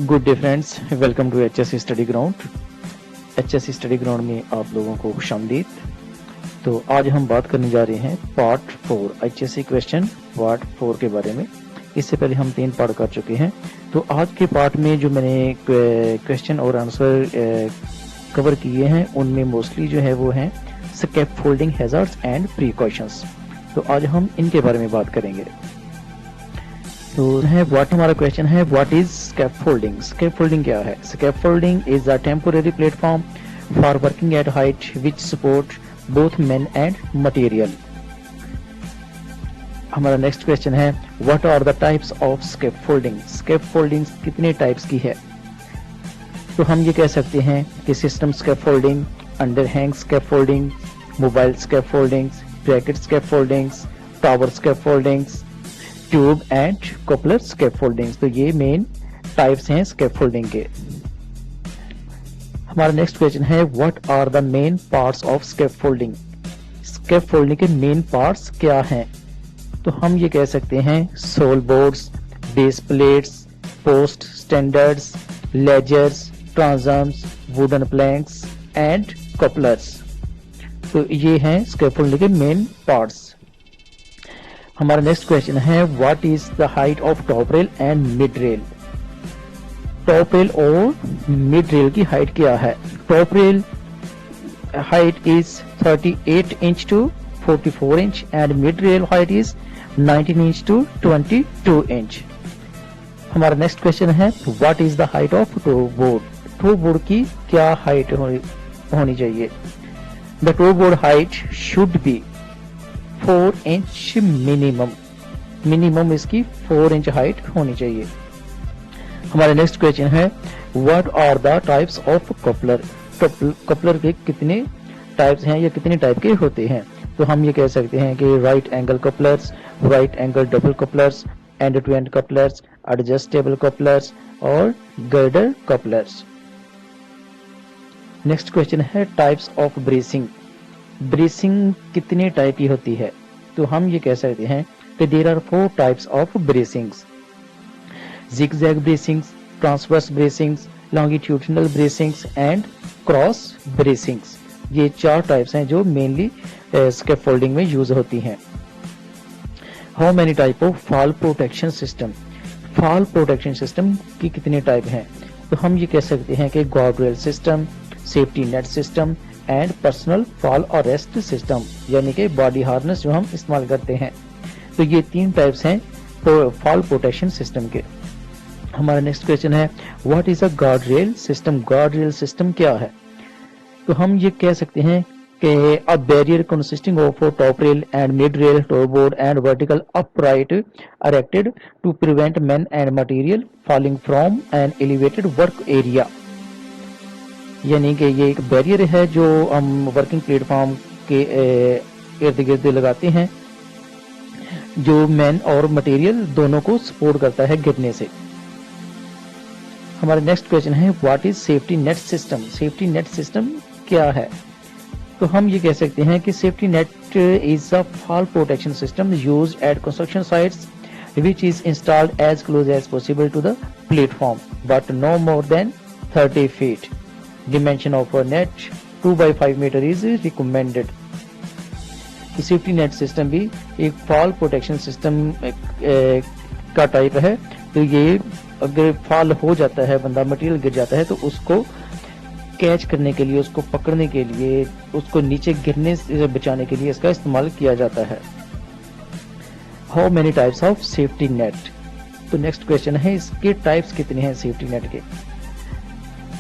Good day friends, welcome to HS study ground. HS study ground में आप लोगों को खुशामदीद। तो आज हम बात करने जा रहे हैं पार्ट 4 एचएससी क्वेश्चन पार्ट 4 के बारे में। इससे पहले हम 3 पार्ट कर चुके हैं। तो आज के पार्ट में जो मैंने क्वेश्चन और आंसर कवर किए हैं उनमें मोस्टली जो है वो हैं स्कैफोल्डिंग हैज़ार्ड्स एंड प्रिकॉशंस। तो आज हम इनके बारे में बात करेंगे। तो हमारा क्वेश्चन है व्हाट इज स्कैफोल्डिंग। स्कैफोल्डिंग क्या है? Scaffolding is a temporary platform for working at height which support both men and material. हमारा नेक्स्ट क्वेश्चन है what are the types of scaffolding. Scaffolding कितने टाइप्स की है? तो हम ये कह सकते हैं कि system scaffolding, underhang scaffolding, mobile scaffoldings, bracket scaffoldings, tower scaffoldings, tube and coupler scaffoldings. तो ये मेन टाइप्स हैं स्कैफोल्डिंग के। हमारा नेक्स्ट क्वेश्चन है what are the main parts of scaffolding. Scaffolding के मेन पार्ट्स क्या हैं? तो हम ये कह सकते हैं sole boards, base plates, post standards, ledgers, transoms, wooden planks and couplers. तो ये हैं स्कैफोल्डिंग के मेन पार्ट्स। हमारा नेक्स्ट क्वेश्चन है what is the height of top rail and mid rail. Top rail और मिड रेल की height क्या है? Top rail height is 38 inch to 44 inch and mid rail height is 19 inch to 22 inch. हमारा next question है what is the height of top board. Top board की क्या height होनी चाहिए? The top board height should be 4 inch minimum इसकी 4 inch height होनी चाहिए। हमारा नेक्स्ट क्वेश्चन है what are the types of coupler. Coupler के कितने टाइप्स हैं या कितने टाइप के होते हैं? तो हम ये कह सकते हैं कि right angle couplers, right angle double couplers, end to end couplers, adjustable couplers और गर्डर कपलर्स। नेक्स्ट क्वेश्चन है टाइप्स ऑफ ब्रेसिंग। ब्रेसिंग कितने टाइप की होती है? तो हम ये कह सकते हैं कि there are 4 types of bracings. Zigzag bracings, transverse bracings, longitudinal bracings and cross bracings. ये 4 टाइप्स हैं जो मेनली स्कैफोल्डिंग में यूज होती हैं। How many type of fall protection system. Fall protection system की कितने टाइप हैं? तो हम ये कह सकते हैं कि guardrail system, safety net system and personal fall arrest system, यानी कि बॉडी हार्नेस जो हम इस्तेमाल करते हैं। तो ये 3 टाइप्स हैं फॉल प्रोटेक्शन सिस्टम के। हमारा नेक्स्ट क्वेश्चन है what is a guard rail system. Guard rail system क्या है? तो हम ये कह सकते हैं कि a barrier consisting of top rail and mid rail, top board and vertical upright erected to prevent men and material falling from an elevated work area। यानी कि ये एक बैरियर है जो हम वर्किंग प्लेटफॉर्म के इर्द गिर्द लगाते हैं, जो मैन और मटेरियल दोनों को सपोर्ट करता है गिरने से। हमारा नेक्स्ट क्वेश्चन है what is safety net system. Safety net system क्या है? तो हम ये कह सकते हैं कि safety net is a fall protection system used eight construction sites which is installed as close as possible to the platform but no more than 30 feet. Dimension of a net 2 by 5 meter is recommended। Safety net system भी एक fall protection system का type है। तो ये अगर fall हो जाता है, बंदा मटेरियल गिर जाता है, तो उसको कैच करने के लिए, उसको पकड़ने के लिए, उसको नीचे गिरने से बचाने के लिए इसका इस्तेमाल किया जाता है। How many types of safety net. तो नेक्स्ट क्वेश्चन है इसके टाइप्स कितने हैं सेफ्टी नेट के?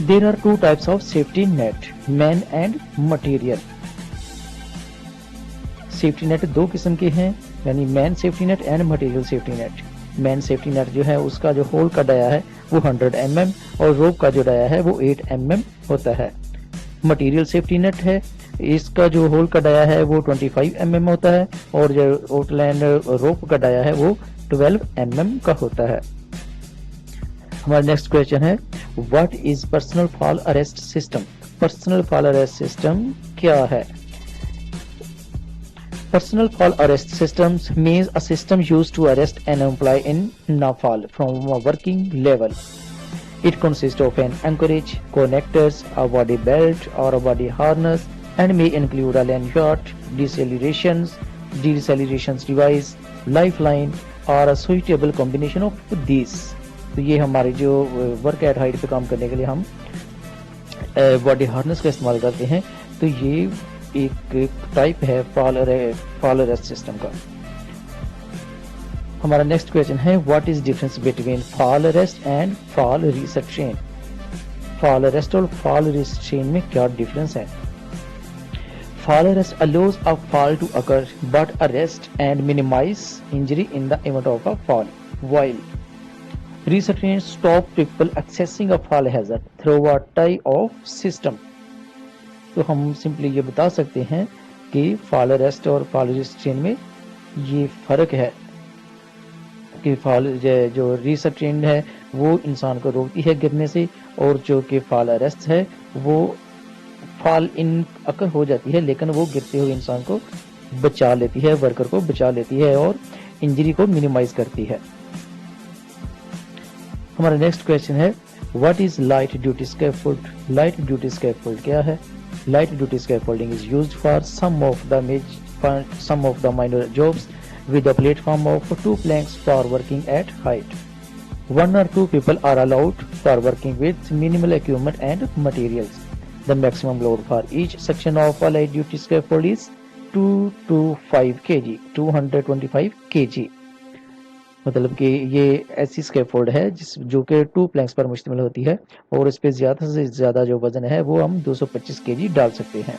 There are 2 types of safety net, man and material. Safety net 2 किस्म के हैं, यानी man safety net and material safety net. Man safety net जो है उसका जो होल का डाया है वो 100 mm और रोप का जो डाया है वो 8 mm होता है। मटेरियल सेफ्टी नेट है, इसका जो होल का डाया है वो 25 mm होता है और जो आउटलाइन रोप का डाया है वो 12 mm का होता है। हमारा नेक्स्ट क्वेश्चन है what is personal fall arrest system. Personal fall arrest system क्या है? Personal fall arrest systems means a system used to arrest an employee in no fall from a working level। It consists of an anchorage, connectors, a body belt or a body harness, and may include a lanyard, deceleration device, lifeline, or a suitable combination of these. तो ये हमारे जो work at height पे काम करने के लिए हम बॉडी हार्नेस का इस्तेमाल करते हैं, तो ये एक टाइप है फॉल अरेस्ट सिस्टम का। हमारा नेक्स्ट क्वेश्चन है what is difference between fall arrest and fall restrain. Fall arrest और फॉल रिस्ट्रेन में क्या डिफरेंस है? Fall arrest allows a fall to occur but arrest and minimize injury in the event of a fall, while restraint stop people accessing a fall hazard through a tie-off system। तो हम simply ये बता सकते हैं कि fall arrest और fall restraint में ये फर्क है कि fall जो restraint है वो इंसान को रोकती है गिरने से, और जो कि fall arrest है वो फॉल इन अकर हो जाती है लेकिन वो गिरते हुए इंसान को बचा लेती है, वर्कर को बचा लेती है और इंजरी को मिनिमाइज करती है। हमारा नेक्स्ट क्वेश्चन है what is light duty scaffold. Light duty scaffold क्या है? Light duty scaffolding is used for some of the minor jobs with a platform of 2 planks for working at height. 1 or 2 people are allowed for working with minimal equipment and materials. The maximum load for each section of a light duty scaffold is 225 kg, 225 kg। मतलब कि ये ऐसी scaffold है जो कि 2 planks पर मुश्तमिल होती है और इस पे ज्यादा से ज्यादा जो वजन है वो हम 225 केजी डाल सकते हैं।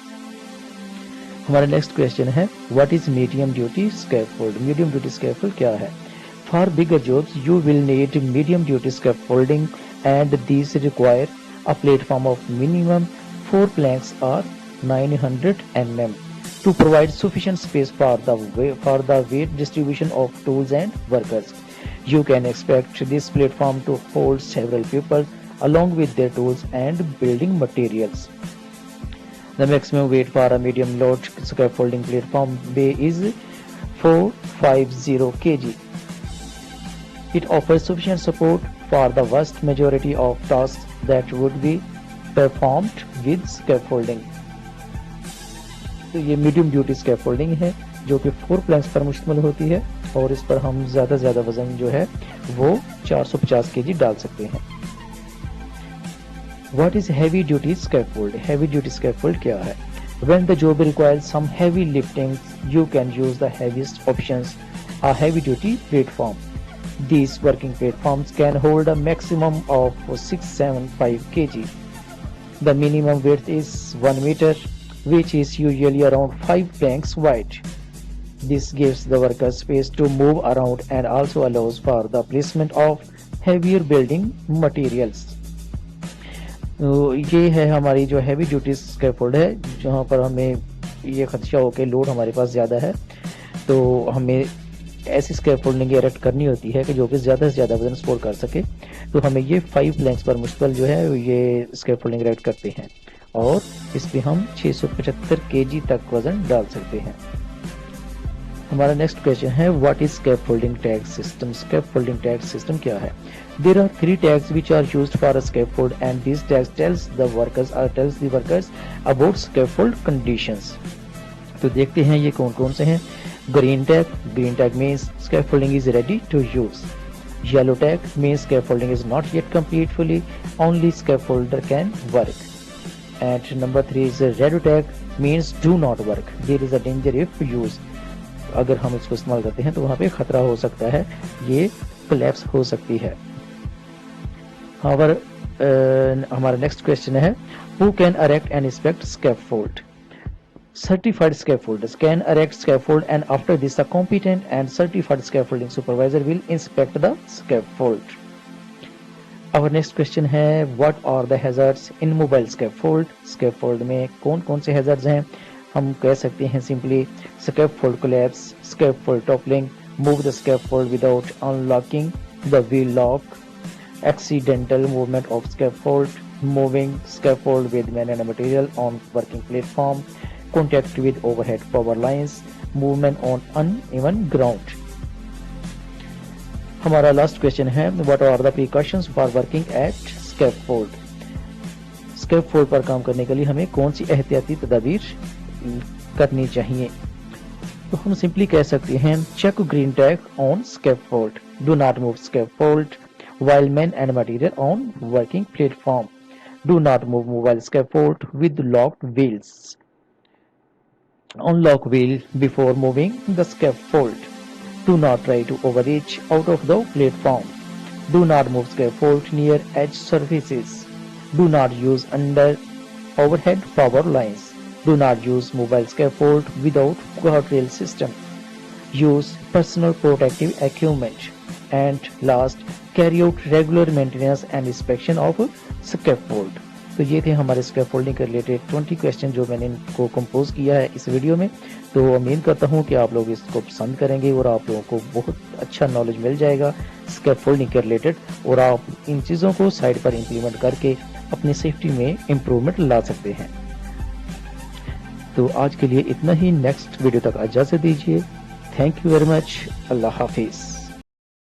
हमारा नेक्स्ट क्वेश्चन है what is medium duty scaffold. Medium duty scaffold क्या है? For bigger jobs you will need medium duty scaffolding and these require a platform of minimum 4 planks or 900 mm to provide sufficient space for the weight distribution of tools and workers. You can expect this platform to hold several people along with their tools and building materials. The maximum weight for a medium load scaffolding platform bay is 450 kg. It offers sufficient support for the vast majority of tasks that would be performed with scaffolding। तो ये medium duty scaffolding है जो कि 4 planks पर मुश्तमिल होती है और इस पर हम ज्यादा से ज्यादा वजन जो है वो 450 केजी डाल सकते हैं। What is heavy duty scaffold? Heavy duty scaffold क्या है? When the job requires some heavy lifting, you can use the heaviest options, a heavy duty platform. These working platforms can hold a maximum of 675 kg. The minimum width is 1 meter, which is usually around 5 planks wide. This gives the worker space to move around and also allows for the placement of heavier building materials. तो ये है हमारी जो heavy duty scaffold है जहाँ पर हमें ये खदशा हो के लोड हमारे पास ज़्यादा है तो हमें ऐसी स्कैफोल्डिंग इरेक्ट करनी होती है कि जो कि ज़्यादा से ज़्यादा वजन सपोर्ट कर सके। तो हमें ये 5 प्लैंक्स पर मुश्तमिल जो है ये स्कैफोल्डिंग इरेक्ट करते हैं और इस पे हम 675 केजी तक वजन डाल सकते हैं। हमारा नेक्स्ट क्वेश्चन है what is scaffolding tag system. Scaffolding tag system क्या है? There are 3 tags which are used for a scaffold and these tags tells the workers about scaffold conditions। तो देखते हैं ये कौन कौन से हैं। Green tag means scaffolding is ready to use. Yellow tag means scaffolding is not yet complete fully, only scaffolder can work. And number 3 is red tag means do not work. There is a danger if used. अगर हम इसको इस्तेमाल करते हैं तो वहाँ पे खतरा हो सकता है, ये कोलैप्स हो सकती है। हमारा नेक्स्ट क्वेश्चन है who can erect and inspect scaffold. Certified scaffolders can erect scaffold and after this a competent and certified scaffolding supervisor will inspect the scaffold. Our next question है what are the hazards in mobile scaffold? Scaffold में कौन कौन से hazards हैं? हम कह सकते हैं simply scaffold collapse, scaffold toppling, move the scaffold without unlocking the wheel lock, accidental movement of scaffold, moving scaffold with man and material on working platform, contact with overhead power lines, movement on uneven ground. हमारा last question है what are the precautions for working at scaffold. Scaffold पर काम करने के लिए हमें कौन सी एहतियाती तदाबीर करनी चाहिए? तो हम सिंपली कह सकते हैं check green tag on scaffold, do not move scaffold while men and material on working platform, do not move mobile scaffold with locked wheels, unlock wheel before moving the scaffold, do not try to overreach out of the platform, do not move scaffold near edge surfaces, do not use under overhead power lines, do not use mobile scaffold without guardrail system, use personal protective equipment, and last carry out regular maintenance and inspection of scaffold। तो ये थे हमारे scaffolding के related 20 question जो मैंने इनको compose किया है इस वीडियो में। तो उम्मीद करता हूँ कि आप लोग इसको पसंद करेंगे और आप लोगों को बहुत अच्छा नॉलेज मिल जाएगा स्कैफोल्डिंग के रिलेटेड, और आप इन चीज़ों को साइड पर इम्प्लीमेंट करके अपनी सेफ्टी में इम्प्रूवमेंट ला सकते हैं। तो आज के लिए इतना ही, नेक्स्ट वीडियो तक इजाज़त दीजिए। Thank you very much. अल्लाह हाफिज़।